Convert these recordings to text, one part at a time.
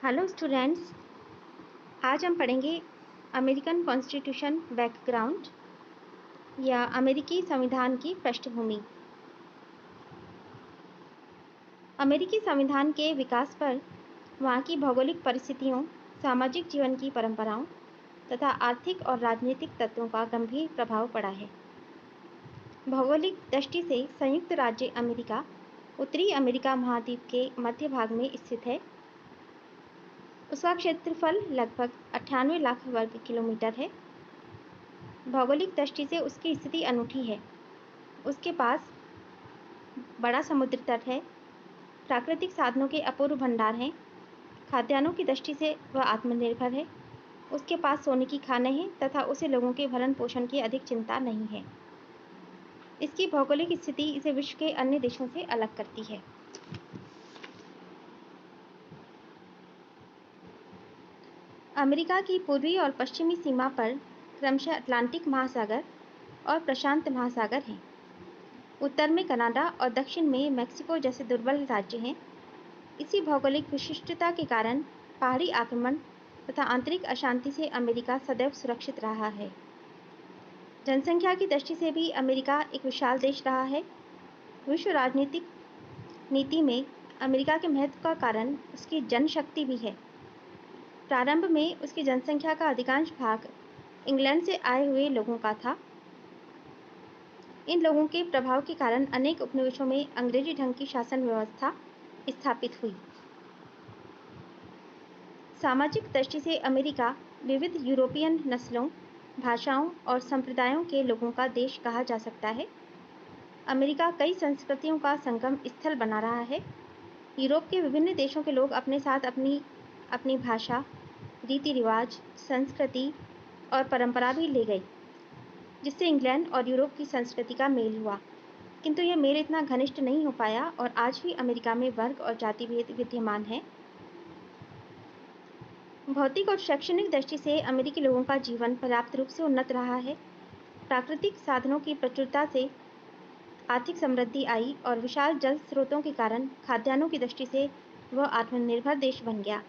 Hello students. आज हम पढ़ेंगे अमेरिकन कॉन्स्टिट्यूशन बैकग्राउंड या अमेरिकी संविधान की पृष्ठभूमि। अमेरिकी संविधान के विकास पर वहाँ की भौगोलिक परिस्थितियों, सामाजिक जीवन की परंपराओं तथा आर्थिक और राजनीतिक तत्वों का गंभीर प्रभाव पड़ा है। भौगोलिक दृष्टि से संयुक्त राज्य अमेरिका उत्तरी अमेरिका महाद्वीप के मध्य भाग में स्थित है। उसका क्षेत्रफल लगभग 98 लाख वर्ग किलोमीटर है। भौगोलिक दृष्टि से उसकी स्थिति अनूठी है। उसके पास बड़ा समुद्र तट है, प्राकृतिक साधनों के अपूर्व भंडार हैं, खाद्यान्नों की दृष्टि से वह आत्मनिर्भर है, उसके पास सोने की खानें हैं तथा उसे लोगों के भरण पोषण की अधिक चिंता नहीं है। इसकी भौगोलिक स्थिति इसे विश्व के अन्य देशों से अलग करती है। अमेरिका की पूर्वी और पश्चिमी सीमा पर क्रमशः अटलांटिक महासागर और प्रशांत महासागर हैं। उत्तर में कनाडा और दक्षिण में मेक्सिको जैसे दुर्बल राज्य हैं। इसी भौगोलिक विशिष्टता के कारण पहाड़ी आक्रमण तथा आंतरिक अशांति से अमेरिका सदैव सुरक्षित रहा है। जनसंख्या की दृष्टि से भी अमेरिका एक विशाल देश रहा है। विश्व राजनीतिक नीति में अमेरिका के महत्व का कारण उसकी जनशक्ति भी है। प्रारंभ में उसकी जनसंख्या का अधिकांश भाग इंग्लैंड से आए हुए लोगों का था। इन लोगों के प्रभाव के कारण अनेक उपनिवेशों में अंग्रेजी ढंग की शासन व्यवस्था स्थापित हुई। सामाजिक दृष्टि से अमेरिका विविध यूरोपियन नस्लों, भाषाओं और संप्रदायों के लोगों का देश कहा जा सकता है। अमेरिका कई संस्कृतियों का संगम स्थल बना रहा है। यूरोप के विभिन्न देशों के लोग अपने साथ अपनी अपनी भाषा, रीति रिवाज, संस्कृति और परंपरा भी ले गए, जिससे इंग्लैंड और यूरोप की संस्कृति का मेल हुआ। किंतु यह मेल इतना घनिष्ठ नहीं हो पाया और आज भी अमेरिका में वर्ग और जाति भेद विद्यमान है। भौतिक और शैक्षणिक दृष्टि से अमेरिकी लोगों का जीवन पर्याप्त रूप से उन्नत रहा है। प्राकृतिक साधनों की प्रचुरता से आर्थिक समृद्धि आई और विशाल जल स्रोतों के कारण खाद्यान्नों की दृष्टि से वह आत्मनिर्भर देश बन गया।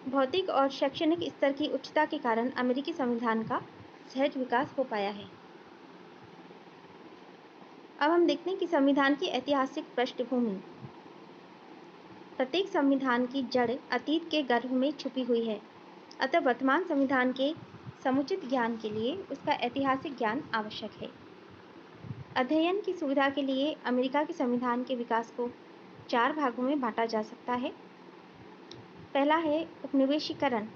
भौतिक और शैक्षणिक स्तर की उच्चता के कारण अमेरिकी संविधान का सहज विकास हो पाया है। अब हम देखते हैं कि संविधान की ऐतिहासिक पृष्ठभूमि। प्रत्येक संविधान की जड़ अतीत के गर्भ में छुपी हुई है, अतः वर्तमान संविधान के समुचित ज्ञान के लिए उसका ऐतिहासिक ज्ञान आवश्यक है। अध्ययन की सुविधा के लिए अमेरिका के संविधान के विकास को 4 भागों में बांटा जा सकता है। पहला है उपनिवेशीकरण।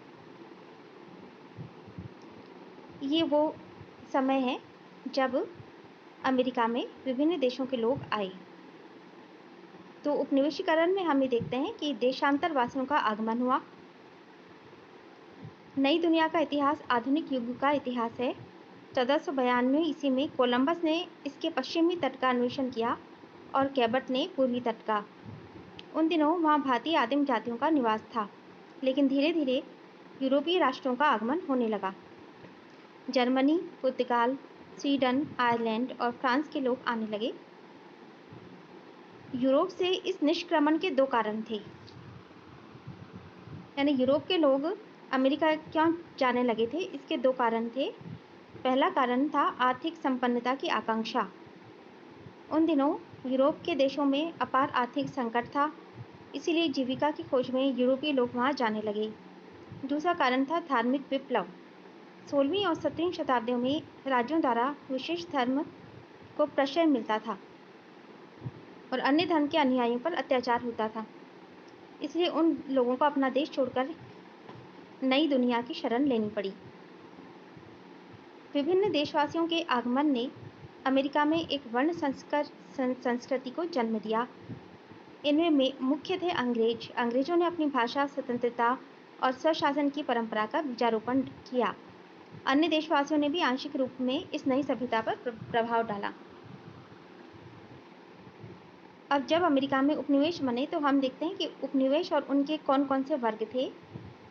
ये वो समय है जब अमेरिका में विभिन्न देशों के लोग आए। तो उपनिवेशीकरण में हम ये देखते हैं कि देशांतर वासियों का आगमन हुआ। नई दुनिया का इतिहास आधुनिक युग का इतिहास है। 1492 ईस्वी में कोलंबस ने इसके पश्चिमी तट का अन्वेषण किया और कैबट ने पूर्वी तट का। उन दिनों वहाँ भारतीय आदिम जातियों का निवास था, लेकिन धीरे धीरे यूरोपीय राष्ट्रों का आगमन होने लगा। जर्मनी, पुर्तगाल, स्वीडन, आयरलैंड और फ्रांस के लोग आने लगे। यूरोप से इस निष्क्रमण के 2 कारण थे। यानी यूरोप के लोग अमेरिका क्यों जाने लगे थे, इसके 2 कारण थे। पहला कारण था आर्थिक संपन्नता की आकांक्षा। उन दिनों यूरोप के देशों में अपार आर्थिक संकट था, इसीलिए जीविका की खोज में यूरोपीय लोग वहां जाने लगे। दूसरा कारण था धार्मिक विप्लव। 16वीं और 17वीं शताब्दियों में राज्यों द्वारा विशेष धर्म को प्रश्रय मिलता था और अन्य धर्म के अनुयायियों पर अत्याचार होता था, इसलिए उन लोगों को अपना देश छोड़कर नई दुनिया की शरण लेनी पड़ी। विभिन्न देशवासियों के आगमन ने अमेरिका में एक वर्ण संस्कृति को जन्म दिया। इनमें मुख्य थे अंग्रेज। अंग्रेजों ने अपनी भाषा, स्वतंत्रता और स्वशासन की परंपरा का बीजारोपण किया। अन्य देशवासियों ने भी आंशिक रूप में इस नई सभ्यता पर प्रभाव डाला। अब जब अमेरिका में उपनिवेश बने तो हम देखते हैं कि उपनिवेश और उनके कौन कौन से वर्ग थे।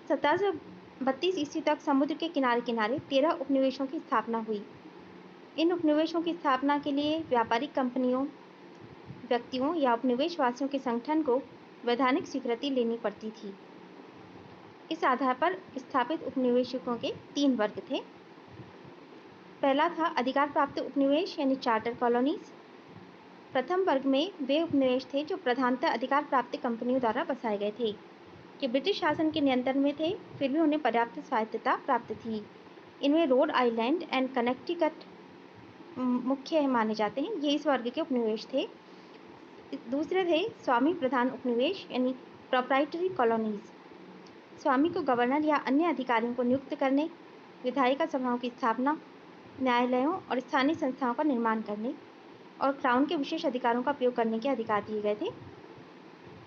1732 ईस्वी तक समुद्र के किनारे किनारे 13 उपनिवेशों की स्थापना हुई। इन उपनिवेशों की स्थापना के लिए व्यापारिक कंपनियों, व्यक्तियों या उपनिवेशवासियों के संगठन को वैधानिक स्वीकृति लेनी पड़ती थी। इस आधार पर स्थापित उपनिवेशकों के 3 वर्ग थे। पहला था अधिकार प्राप्त उपनिवेश यानी चार्टर कॉलोनीज। प्रथम वर्ग में वे उपनिवेश थे जो प्रधानतः अधिकार प्राप्त कंपनियों द्वारा बसाए गए थे, कि ब्रिटिश शासन के नियंत्रण में थे, फिर भी उन्हें पर्याप्त स्वायत्तता प्राप्त थी। इनमें रोड आइलैंड एंड कनेक्टिकट मुख्य माने जाते हैं। ये इस वर्ग के उपनिवेश थे। दूसरे थे स्वामी प्रधान उपनिवेश यानी प्रोप्राइटरी कॉलोनीज। स्वामी को गवर्नर या अन्य अधिकारियों को नियुक्त करने, विधायिका सभाओं की स्थापना, न्यायालयों और स्थानीय संस्थाओं का निर्माण करने और क्राउन के विशेष अधिकारों का उपयोग करने के अधिकार दिए गए थे।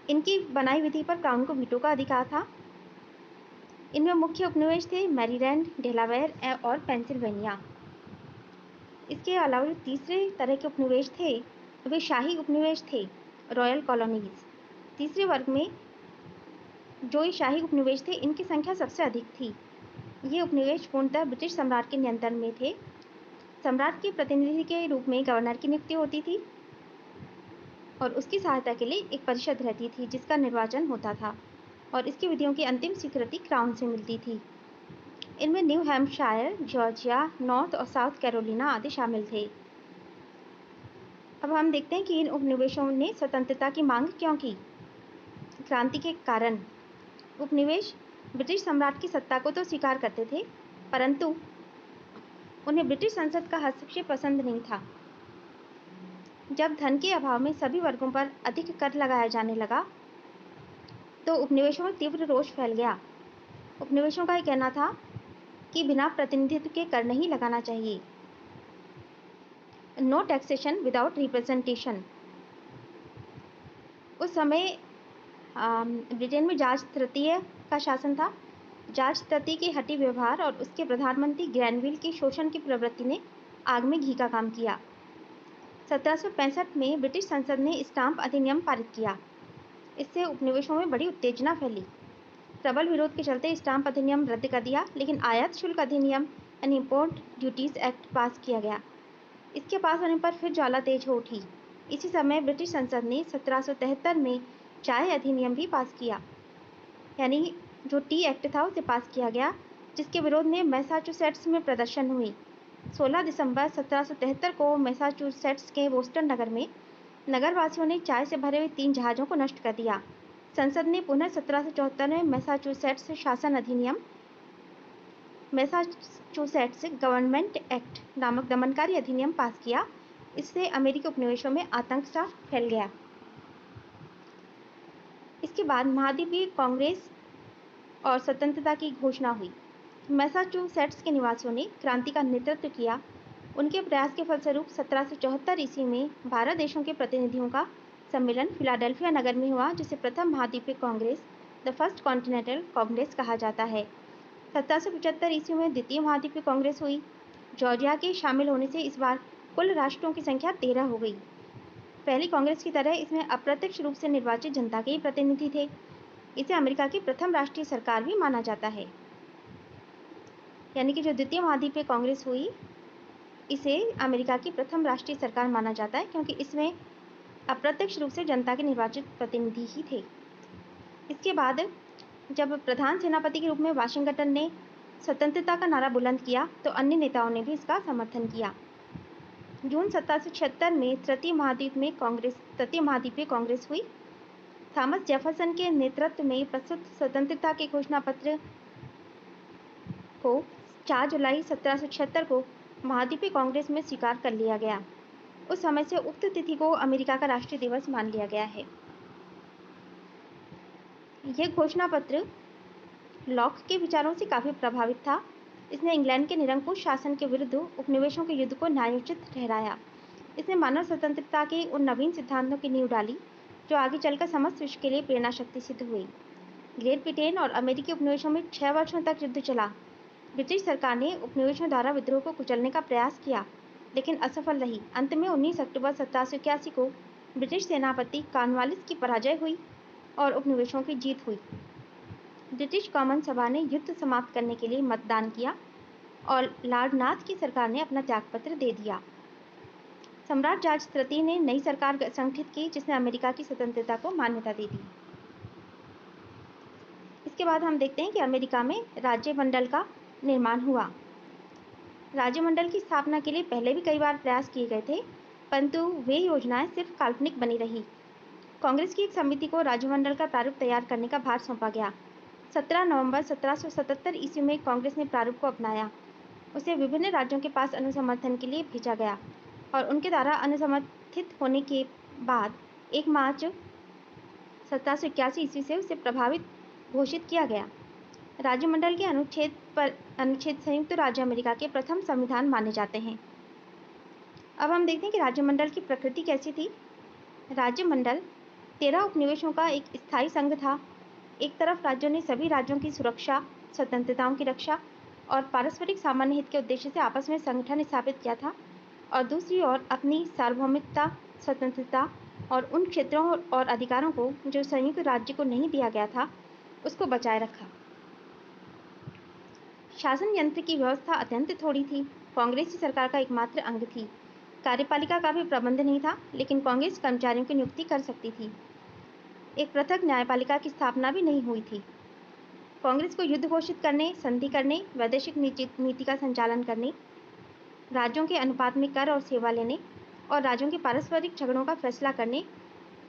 इनकी बनाई विधि पर क्राउन को वीटो का अधिकार था। इनमें मुख्य उपनिवेश थे मैरीलैंड, डेलावेयर और पेंसिल्वेनिया। इसके अलावा तीसरे तरह के उपनिवेश थे वे शाही उपनिवेश थे, रॉयल कॉलोनीज। तीसरे वर्ग में जो ये शाही उपनिवेश थे, इनकी संख्या सबसे अधिक थी। ये उपनिवेश पूर्णतः ब्रिटिश सम्राट के नियंत्रण में थे। सम्राट के प्रतिनिधि के रूप में गवर्नर की नियुक्ति होती थी और उसकी सहायता के लिए एक परिषद रहती थी जिसका निर्वाचन होता था, और इसकी विधियों की अंतिम स्वीकृति क्राउन से मिलती थी। इनमें न्यू हैम्पशायर, जॉर्जिया, नॉर्थ और साउथ कैरोलिना आदि शामिल थे। अब हम देखते हैं कि इन उपनिवेशों ने स्वतंत्रता की मांग क्यों की। क्रांति के कारण उपनिवेश ब्रिटिश सम्राट की सत्ता को तो स्वीकार करते थे, परंतु उन्हें ब्रिटिश संसद का हस्तक्षेप पसंद नहीं था। जब धन के अभाव में सभी वर्गों पर अधिक कर लगाया जाने लगा, तो उपनिवेशों में तीव्र रोष फैल गया। उपनिवेशों का यह कहना था कि बिना प्रतिनिधित्व के कर नहीं लगाना चाहिए। No taxation without representation. उस समय ब्रिटेन में जॉर्ज तृतीय का शासन था। जॉर्ज तृतीय के हठी व्यवहार और उसके प्रधानमंत्री ग्रैनविल की शोषण की प्रवृत्ति ने आग में घी का काम किया। 1765 में ब्रिटिश संसद ने स्टाम्प अधिनियम पारित किया। इससे उपनिवेशों में बड़ी उत्तेजना फैली। प्रबल विरोध के चलते स्टाम्प अधिनियम रद्द कर दिया, लेकिन आयात शुल्क अधिनियम यानी इम्पोर्ट ड्यूटीज एक्ट पास किया गया। इसके पास होने पर फिर ज्वाला तेज हो उठी। इसी समय ब्रिटिश संसद ने 1773 में चाय अधिनियम भी पास किया, यानी जो टी एक्ट था उसे पास किया गया, जिसके विरोध में मैसाचुसेट्स में प्रदर्शन हुए। 16 दिसंबर 1773 को मैसाचुसेट्स के बोस्टन नगर में नगरवासियों ने चाय से भरे हुए 3 जहाज़ों को नष्ट कर दिया। संसद ने पुनः 1774 में मैसाचुसेट्स शासन अधिनियम, मैसाचुसेट्स गवर्नमेंट एक्ट नामक दमनकारी अधिनियम पास किया। इससे अमेरिकी उपनिवेशों में आतंक सा फैल गया। इसके बाद महाद्वीपीय कांग्रेस और स्वतंत्रता की घोषणा हुई। मैसाचुसेट्स के निवासियों ने क्रांति का नेतृत्व किया। उनके प्रयास के फलस्वरूप 1774 ईस्वी में 12 देशों के प्रतिनिधियों का सम्मेलन फिलाडेल्फिया नगर में हुआ, जिसे प्रथम महाद्वीपीय Congress, the first continental Congress कहा जाता है। 1775 ईस्वी में द्वितीय महाद्वीपीय कांग्रेस हुई। जॉर्जिया के शामिल होने से इस बार कुल राष्ट्रों की संख्या 13 हो गई। पहली कांग्रेस की तरह इसमें अप्रत्यक्ष रूप से निर्वाचित जनता के ही प्रतिनिधि थे। इसे अमेरिका की प्रथम राष्ट्रीय सरकार भी माना जाता है। यानी कि जो द्वितीय महाद्वीपीय कांग्रेस हुई, इसे अमेरिका की प्रथम राष्ट्रीय सरकार माना जाता है, क्योंकि इसमें अप्रत्यक्ष रूप से जनता के निर्वाचित प्रतिनिधि ही थे। इसके बाद जब प्रधान सेनापति के रूप में वाशिंगटन ने स्वतंत्रता का नारा बुलंद किया, तो अन्य नेताओं ने भी इसका समर्थन किया। जून 1776 में तृतीय महाद्वीपीय कांग्रेस हुई। थॉमस जेफरसन के नेतृत्व में प्रस्तुत स्वतंत्रता के घोषणा पत्र को 4 जुलाई 1776 को महाद्वीपीय कांग्रेस में स्वीकार कर लिया गया। उस समय से उक्त तिथि को अमेरिका का राष्ट्रीय दिवस मान लिया गया है। यह घोषणा पत्र लॉक के विचारों से काफी प्रभावित था। इसने इंग्लैंड के निरंकुश शासन के विरुद्ध उपनिवेशों के युद्ध को न्यायोचित ठहराया। इसने मानव स्वतंत्रता के उन नवीन सिद्धांतों की नींव डाली जो आगे चलकर समस्त विश्व के लिए प्रेरणा शक्ति सिद्ध हुई। ग्रेट ब्रिटेन और अमेरिकी उपनिवेशों में 6 वर्षों तक युद्ध चला। ब्रिटिश सरकार ने उपनिवेशों द्वारा विद्रोह को कुचलने का प्रयास किया, लेकिन असफल रही। अंत में 19 अक्टूबर 1781 को ब्रिटिश सेनापति कॉर्नवालिस की पराजय हुई और उपनिवेशों की जीत हुई। ब्रिटिश कॉमन सभा ने युद्ध समाप्त करने के लिए मतदान किया और लॉर्ड नाथ की सरकार ने अपना त्यागपत्र दे दिया। सम्राट जॉर्ज तृतीय ने नई सरकार गठित की, जिसने अमेरिका की स्वतंत्रता को मान्यता दे दी। इसके बाद हम देखते हैं कि अमेरिका में राज्यमंडल का निर्माण हुआ। राज्यमंडल की स्थापना के लिए पहले भी कई बार प्रयास किए गए थे, परंतु वे योजनाएं सिर्फ काल्पनिक बनी रही। कांग्रेस की एक समिति को राज्यमंडल का प्रारूप तैयार करने का भार सौंपा गया। 17 नवंबर 1777 ईस्वी में कांग्रेस ने प्रारूप को अपनाया। उसे विभिन्न राज्यों के पास अनुसमर्थन के लिए भेजा गया और उनके द्वारा अनुसमर्थित होने के बाद 1 मार्च 1781 ईस्वी से उसे प्रभावित घोषित किया गया। राज्यमंडल के अनुच्छेद संयुक्त राज्य अमेरिका के प्रथम संविधान माने जाते हैं। अब हम देखते हैं कि राज्यमंडल की प्रकृति कैसी थी। राज्यमंडल 13 उपनिवेशों का एक स्थायी संघ था। एक तरफ राज्यों ने सभी राज्यों की सुरक्षा, स्वतंत्रताओं की रक्षा और पारस्परिक सामान्य हित के उद्देश्य से आपस में संगठन स्थापित किया था, और दूसरी ओर अपनी सार्वभौमिकता, स्वतंत्रता और उन क्षेत्रों और अधिकारों को जो संयुक्त राज्य को नहीं दिया गया था, उसको बचाए रखा। शासन यंत्र की व्यवस्था अत्यंत थोड़ी थी। कांग्रेस की सरकार का एकमात्र अंग थी। कार्यपालिका का भी प्रबंध नहीं था, लेकिन कांग्रेस कर्मचारियों की नियुक्ति कर सकती थी। एक पृथक न्यायपालिका की स्थापना भी नहीं हुई थी। कांग्रेस को युद्ध घोषित करने, संधि करने, वैदेशिक नीति का संचालन करने, राज्यों के अनुपात में कर और सेवा लेने और राज्यों के पारस्परिक झगड़ों का फैसला करने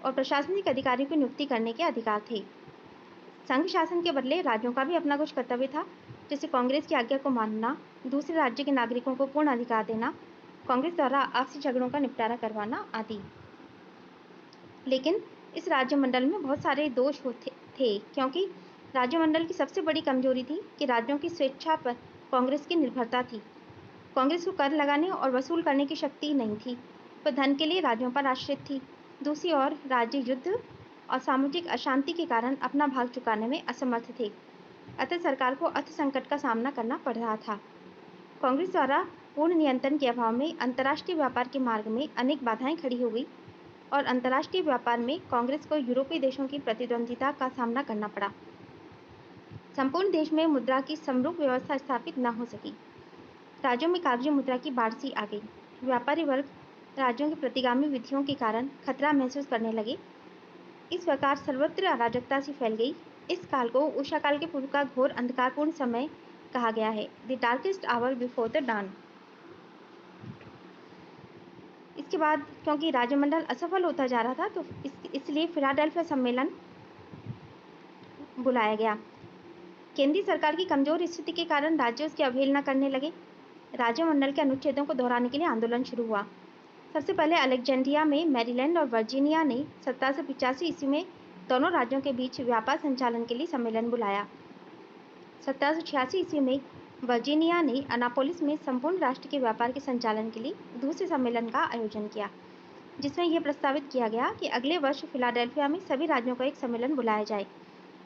और प्रशासनिक अधिकारियों की नियुक्ति करने के अधिकार थे। संघ शासन के बदले राज्यों का भी अपना कुछ कर्तव्य था, जैसे कांग्रेस की आज्ञा को मानना, दूसरे राज्य के नागरिकों को पूर्ण अधिकार देना, कांग्रेस द्वारा आपसी झगड़ों का निपटारा करवाना आदि। लेकिन इस राज्यमंडल में बहुत सारे दोष थे, क्योंकि राज्यमंडल की सबसे बड़ी कमजोरी थी कि राज्यों की स्वेच्छा पर कांग्रेस की निर्भरता थी। कांग्रेस को कर लगाने और वसूल करने की शक्ति नहीं थी, वह धन के लिए राज्यों पर आश्रित थी। दूसरी ओर राज्य युद्ध और सामाजिक अशांति के कारण अपना भाग चुकाने में असमर्थ थे, अतः सरकार को अर्थ संकट का सामना करना पड़ रहा था। कांग्रेस द्वारा पूर्ण नियंत्रण के अभाव में अंतर्राष्ट्रीय व्यापार के मार्ग में अनेक बाधाएं खड़ी हो गई और अंतर्राष्ट्रीय व्यापार में कांग्रेस को यूरोपीय देशों की प्रतिद्वंदिता का सामना करना पड़ा। संपूर्ण देश में मुद्रा की समरूप व्यवस्था स्थापित न हो सकी। राज्यों में कागजी मुद्रा की बाढ़ सी आ गई। व्यापारी वर्ग राज्यों की प्रतिगामी विधियों के कारण खतरा महसूस करने लगे। इस प्रकार सर्वत्र अराजकता सी फैल गई। इस काल को उषा काल के पूर्व का घोर अंधकारपूर्ण समय कहा गया है, the darkest hour before the dawn. इसके बाद क्योंकि राज्यमंडल असफल होता जा रहा था, तो इसलिए फिलाडेल्फिया सम्मेलन बुलाया गया। केंद्रीय सरकार की कमजोर स्थिति के कारण राज्य उसकी अवहेलना करने लगे। राज्यमंडल के अनुच्छेदों को दोहराने के लिए आंदोलन शुरू हुआ। सबसे पहले अलेक्जेंड्रिया में मैरीलैंड और वर्जीनिया ने 1785 ईस्वी में दोनों राज्यों के बीच व्यापार संचालन के लिए सम्मेलन बुलाया। 1786 ईस्वी में वर्जीनिया ने अनापोलिस में संपूर्ण राष्ट्र के व्यापार के संचालन के लिए दूसरे सम्मेलन का आयोजन किया, जिसमें यह प्रस्तावित किया गया कि अगले वर्ष फिलाडेल्फिया में सभी राज्यों का एक सम्मेलन बुलाया जाए,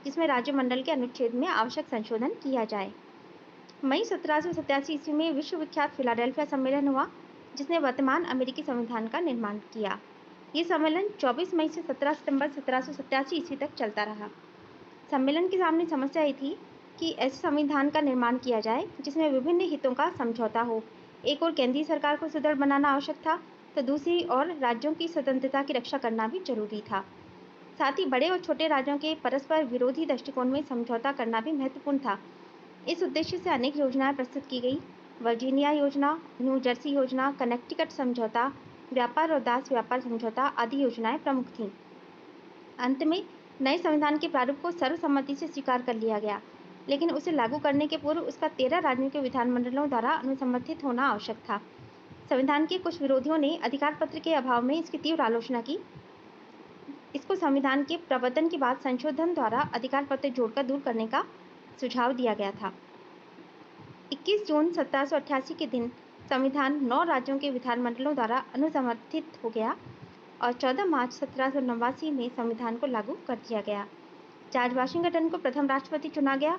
जिसमें राज्यमंडल के अनुच्छेद में आवश्यक संशोधन किया जाए। मई 1787 ईस्वी में विश्वविख्यात फिलाडेल्फिया सम्मेलन हुआ, जिसने वर्तमान अमेरिकी संविधान का निर्माण किया। ये सम्मेलन 24 मई से 17 सितंबर 1787 ईस्वी तक चलता रहा। सम्मेलन के सामने समस्या ये थी कि ऐसे संविधान का निर्माण किया जाए जिसमें विभिन्न हितों का समझौता हो। एक ओर केंद्रीय सरकार को सुदृढ़ बनाना आवश्यक था, तो दूसरी ओर राज्यों की स्वतंत्रता की रक्षा करना भी जरूरी था। साथ ही बड़े और छोटे राज्यों के परस्पर विरोधी दृष्टिकोण में समझौता करना भी महत्वपूर्ण था। इस उद्देश्य से अनेक योजनाएं प्रस्तुत की गई। वर्जीनिया योजना, न्यू जर्सी योजना, कनेक्टिकट समझौता, व्यापार और दास व्यापार समझौता आदि योजनाएं प्रमुख थीं। अंत में नए संविधान के प्रारूप को सर्वसम्मति से स्वीकार कर लिया गया, लेकिन उसे लागू करने के पूर्व उसका 13 राज्यों के विधानमंडलों द्वारा अनुसमर्थित होना आवश्यक था। संविधान के कुछ विरोधियों ने अधिकार पत्र के अभाव में इसकी तीव्र आलोचना की। इसको संविधान के प्रवर्तन के बाद संशोधन द्वारा अधिकार पत्र जोड़कर दूर करने का सुझाव दिया गया था। 21 जून 1788 के दिन संविधान 9 राज्यों के विधानमंडलों द्वारा अनुसमर्थित हो गया और 14 मार्च 1789 में संविधान को लागू कर दिया गया। जॉर्ज वाशिंगटन को प्रथम राष्ट्रपति चुना गया।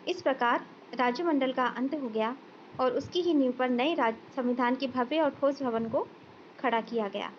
इस प्रकार राज्यमंडल का अंत हो गया और उसकी ही नींव पर नए संविधान के भव्य और ठोस भवन को खड़ा किया गया।